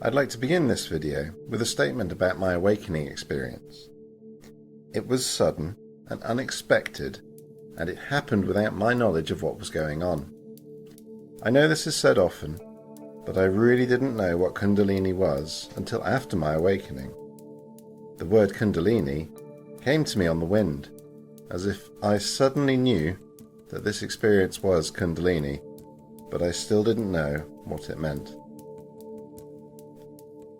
I'd like to begin this video with a statement about my awakening experience. It was sudden and unexpected, and it happened without my knowledge of what was going on. I know this is said often, but I really didn't know what Kundalini was until after my awakening. The word Kundalini came to me on the wind, as if I suddenly knew that this experience was Kundalini, but I still didn't know what it meant.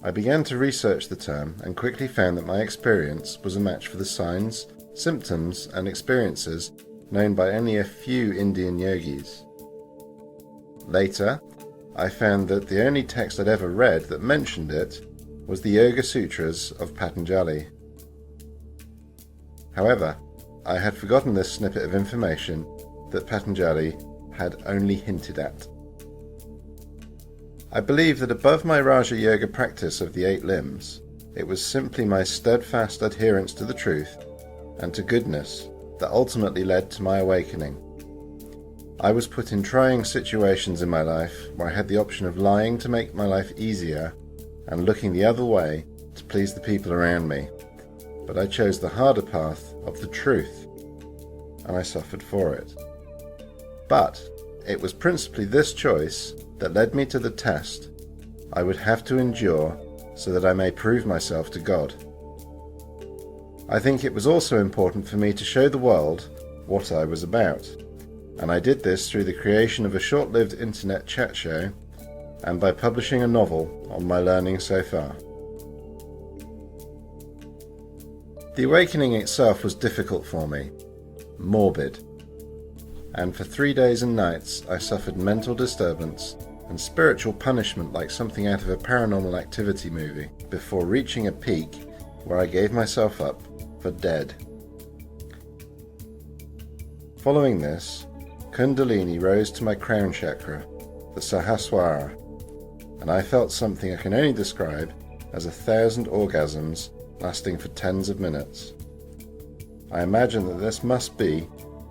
I began to research the term and quickly found that my experience was a match for the signs, symptoms and experiences known by only a few Indian yogis. Later, I found that the only text I'd ever read that mentioned it was the Yoga Sutras of Patanjali. However, I had forgotten this snippet of information that Patanjali had only hinted at. I believe that above my Raja Yoga practice of the 8 limbs, it was simply my steadfast adherence to the truth and to goodness that ultimately led to my awakening. I was put in trying situations in my life where I had the option of lying to make my life easier and looking the other way to please the people around me, but I chose the harder path of the truth, and I suffered for it. But it was principally this choice that led me to the test I would have to endure so that I may prove myself to God. I think it was also important for me to show the world what I was about, and I did this through the creation of a short-lived internet chat show and by publishing a novel on my learning so far. The awakening itself was difficult for me, morbid, and for 3 days and nights I suffered mental disturbance and spiritual punishment like something out of a paranormal activity movie, before reaching a peak where I gave myself up for dead. Following this, Kundalini rose to my crown chakra, the Sahasrara, and I felt something I can only describe as 1,000 orgasms lasting for tens of minutes. I imagine that this must be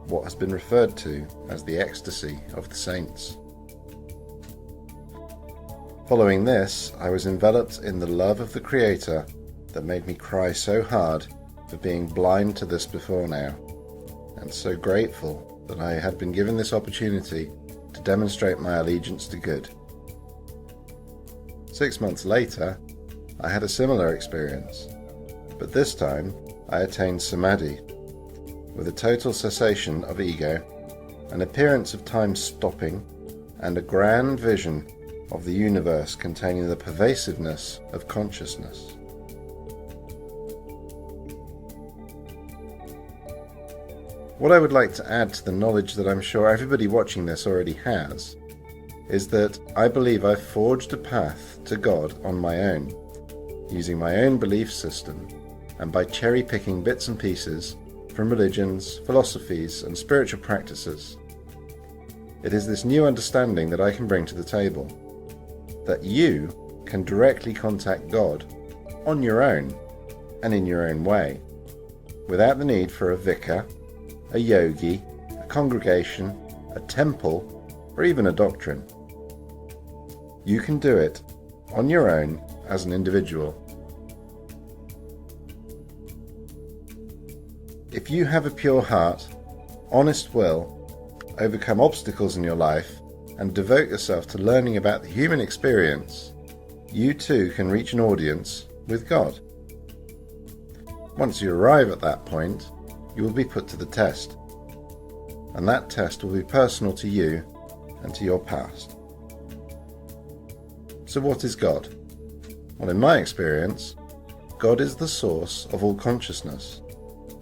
what has been referred to as the ecstasy of the saints. Following this, I was enveloped in the love of the Creator that made me cry so hard for being blind to this before now, and so grateful that I had been given this opportunity to demonstrate my allegiance to good. 6 months later, I had a similar experience, but this time I attained Samadhi, with a total cessation of ego, an appearance of time stopping, and a grand vision of the universe containing the pervasiveness of consciousness. What I would like to add to the knowledge that I'm sure everybody watching this already has is that I believe I've forged a path to God on my own, using my own belief system and by cherry-picking bits and pieces from religions, philosophies and spiritual practices. It is this new understanding that I can bring to the table, that you can directly contact God on your own and in your own way, without the need for a vicar, a yogi, a congregation, a temple, or even a doctrine. You can do it on your own as an individual. If you have a pure heart, honest will, overcome obstacles in your life, and devote yourself to learning about the human experience, you too can reach an audience with God. Once you arrive at that point, you will be put to the test, and that test will be personal to you and to your past. So what is God? Well, in my experience, God is the source of all consciousness.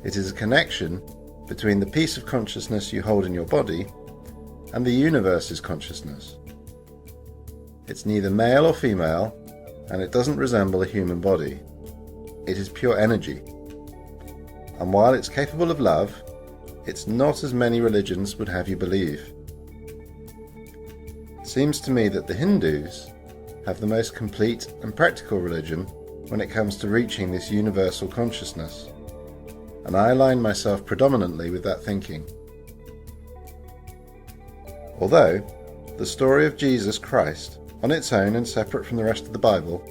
It is a connection between the piece of consciousness you hold in your body and the universe's consciousness. It's neither male or female, and it doesn't resemble a human body. It is pure energy. And while it's capable of love, it's not as many religions would have you believe. It seems to me that the Hindus have the most complete and practical religion when it comes to reaching this universal consciousness, and I align myself predominantly with that thinking. Although the story of Jesus Christ, on its own and separate from the rest of the Bible,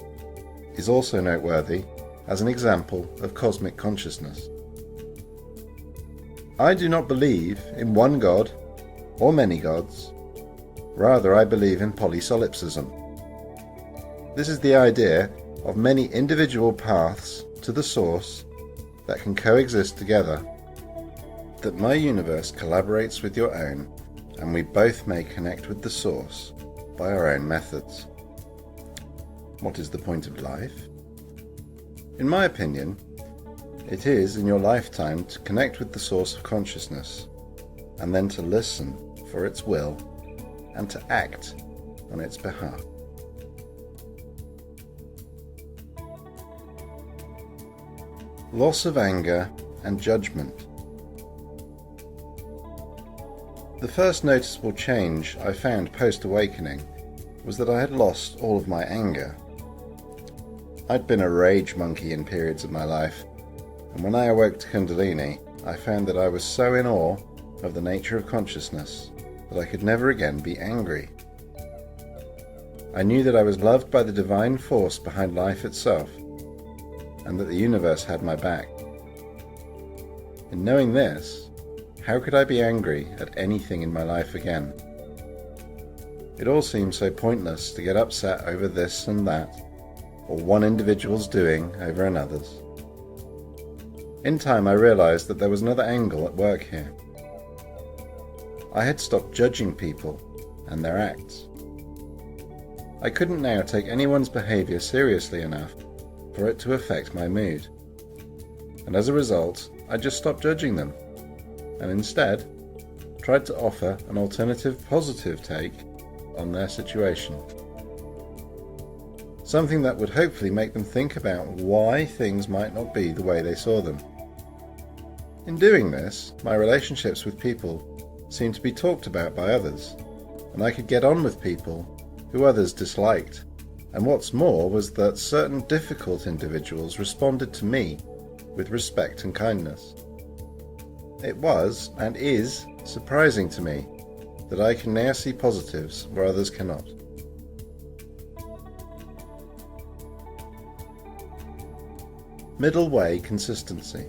is also noteworthy as an example of cosmic consciousness. I do not believe in one God or many gods. Rather, I believe in polysolipsism. This is the idea of many individual paths to the source that can coexist together, that my universe collaborates with your own, and we both may connect with the source by our own methods. What is the point of life? In my opinion, it is in your lifetime to connect with the source of consciousness, and then to listen for its will and to act on its behalf. Loss of anger and judgment. The first noticeable change I found post-awakening was that I had lost all of my anger. I'd been a rage monkey in periods of my life, and when I awoke to Kundalini, I found that I was so in awe of the nature of consciousness that I could never again be angry. I knew that I was loved by the divine force behind life itself, and that the universe had my back. In knowing this, how could I be angry at anything in my life again? It all seemed so pointless to get upset over this and that, or one individual's doing over another's. In time I realized that there was another angle at work here. I had stopped judging people and their acts. I couldn't now take anyone's behavior seriously enough for it to affect my mood. And as a result, I just stopped judging them, and instead tried to offer an alternative positive take on their situation. Something that would hopefully make them think about why things might not be the way they saw them. In doing this, my relationships with people seemed to be talked about by others, and I could get on with people who others disliked. And what's more was that certain difficult individuals responded to me with respect and kindness. It was, and is, surprising to me that I can now see positives where others cannot. Middle way consistency.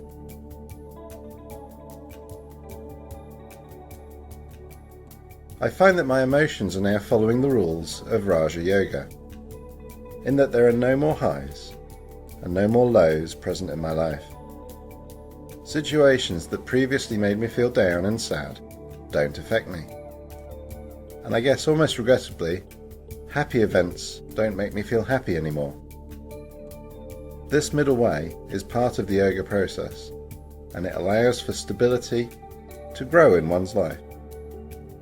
I find that my emotions are now following the rules of Raja Yoga, in that there are no more highs and no more lows present in my life. Situations that previously made me feel down and sad don't affect me. And I guess almost regrettably, happy events don't make me feel happy anymore. This middle way is part of the yoga process, and it allows for stability to grow in one's life.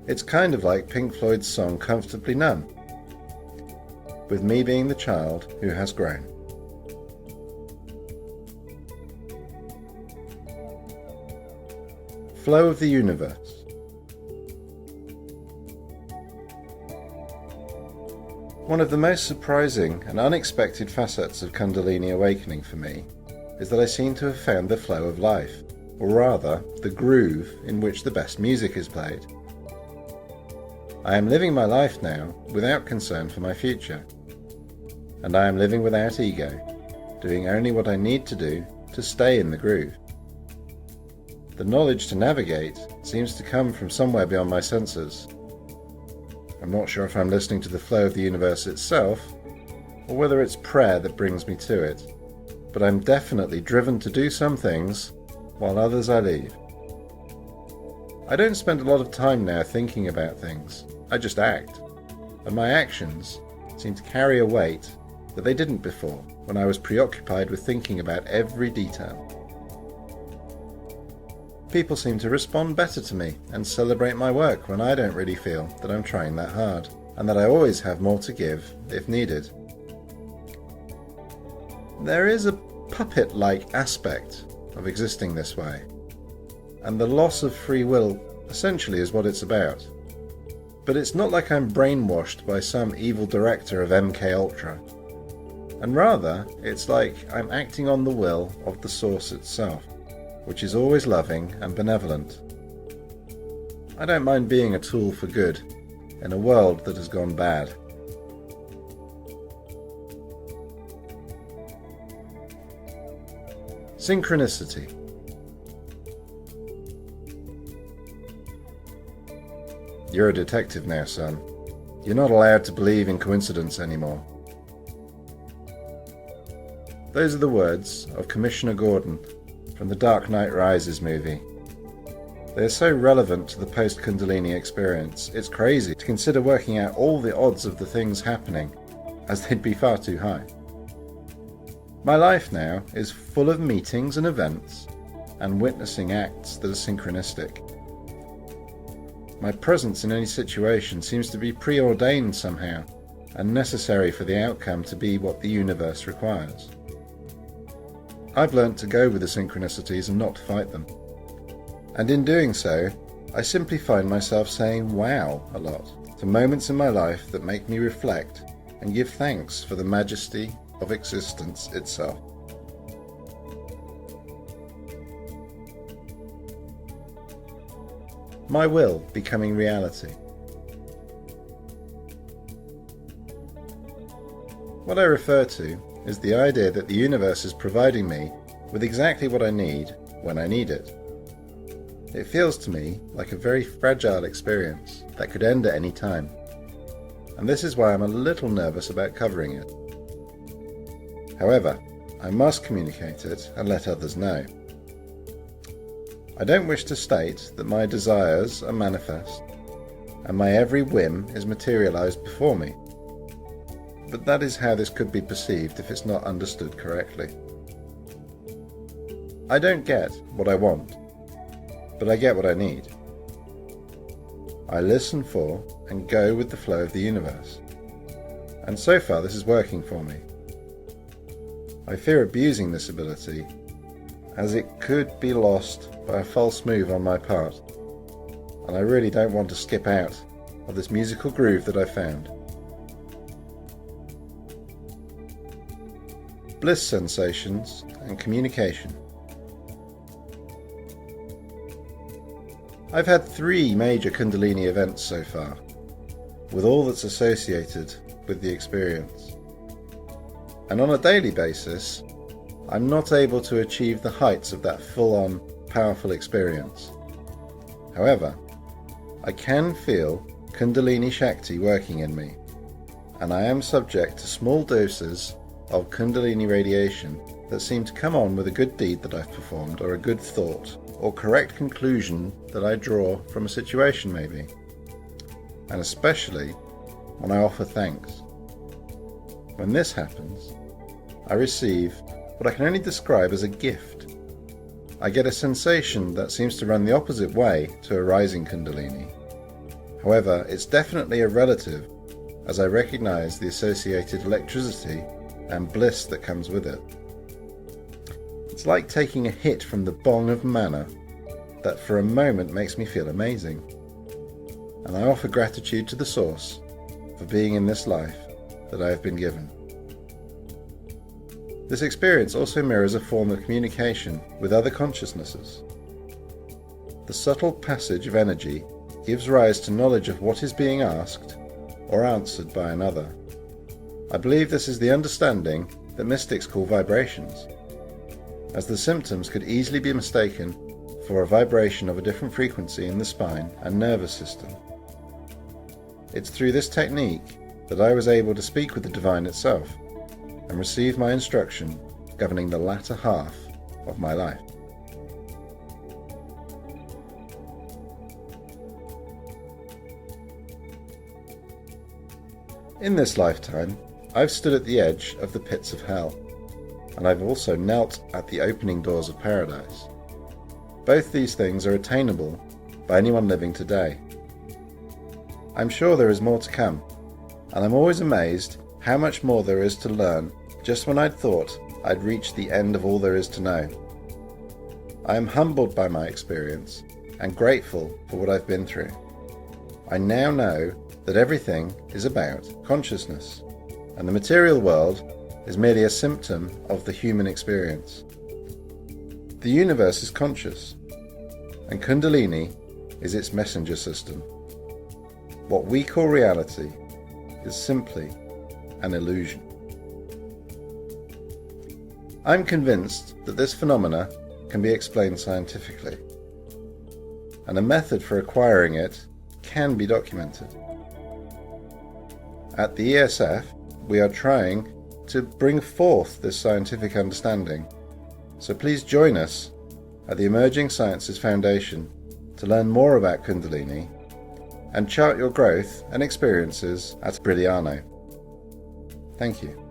It's kind of like Pink Floyd's song Comfortably Numb, with me being the child who has grown. Flow of the universe. One of the most surprising and unexpected facets of Kundalini awakening for me is that I seem to have found the flow of life, or rather, the groove in which the best music is played. I am living my life now without concern for my future, and I am living without ego, doing only what I need to do to stay in the groove. The knowledge to navigate seems to come from somewhere beyond my senses. I'm not sure if I'm listening to the flow of the universe itself, or whether it's prayer that brings me to it, but I'm definitely driven to do some things, while others I leave. I don't spend a lot of time now thinking about things, I just act, and my actions seem to carry a weight that they didn't before, when I was preoccupied with thinking about every detail. People seem to respond better to me and celebrate my work when I don't really feel that I'm trying that hard, and that I always have more to give if needed. There is a puppet-like aspect of existing this way, and the loss of free will essentially is what it's about. But it's not like I'm brainwashed by some evil director of MK Ultra, and rather it's like I'm acting on the will of the source itself, which is always loving and benevolent. I don't mind being a tool for good in a world that has gone bad. Synchronicity. You're a detective now, son. You're not allowed to believe in coincidence anymore. Those are the words of Commissioner Gordon from the Dark Knight Rises movie. They are so relevant to the post-Kundalini experience, it's crazy to consider working out all the odds of the things happening, as they'd be far too high. My life now is full of meetings and events, and witnessing acts that are synchronistic. My presence in any situation seems to be preordained somehow, and necessary for the outcome to be what the universe requires. I've learnt to go with the synchronicities and not to fight them. And in doing so, I simply find myself saying wow a lot to moments in my life that make me reflect and give thanks for the majesty of existence itself. My will becoming reality. What I refer to is the idea that the universe is providing me with exactly what I need when I need it. It feels to me like a very fragile experience that could end at any time, and this is why I'm a little nervous about covering it. However, I must communicate it and let others know. I don't wish to state that my desires are manifest and my every whim is materialized before me, but that is how this could be perceived if it's not understood correctly. I don't get what I want, but I get what I need. I listen for and go with the flow of the universe, and so far this is working for me. I fear abusing this ability, as it could be lost by a false move on my part, and I really don't want to skip out of this musical groove that I've found. Bliss sensations and communication. I've had 3 major Kundalini events so far, with all that's associated with the experience. And on a daily basis, I'm not able to achieve the heights of that full-on, powerful experience. However, I can feel Kundalini Shakti working in me, and I am subject to small doses of Kundalini radiation that seem to come on with a good deed that I've performed, or a good thought, or correct conclusion that I draw from a situation maybe, and especially when I offer thanks. When this happens, I receive what I can only describe as a gift. I get a sensation that seems to run the opposite way to a rising Kundalini. However, it's definitely a relative, as I recognize the associated electricity and bliss that comes with it. It's like taking a hit from the bong of manna that for a moment makes me feel amazing. And I offer gratitude to the source for being in this life that I have been given. This experience also mirrors a form of communication with other consciousnesses. The subtle passage of energy gives rise to knowledge of what is being asked or answered by another. I believe this is the understanding that mystics call vibrations, as the symptoms could easily be mistaken for a vibration of a different frequency in the spine and nervous system. It's through this technique that I was able to speak with the divine itself and receive my instruction governing the latter half of my life. In this lifetime, I've stood at the edge of the pits of hell, and I've also knelt at the opening doors of paradise. Both these things are attainable by anyone living today. I'm sure there is more to come, and I'm always amazed how much more there is to learn just when I'd thought I'd reached the end of all there is to know. I am humbled by my experience and grateful for what I've been through. I now know that everything is about consciousness, and the material world is merely a symptom of the human experience. The universe is conscious, and Kundalini is its messenger system. What we call reality is simply an illusion. I'm convinced that this phenomena can be explained scientifically, and a method for acquiring it can be documented. At the ESF, we are trying to bring forth this scientific understanding, so please join us at the Emerging Sciences Foundation to learn more about Kundalini and chart your growth and experiences at Brilliano. Thank you.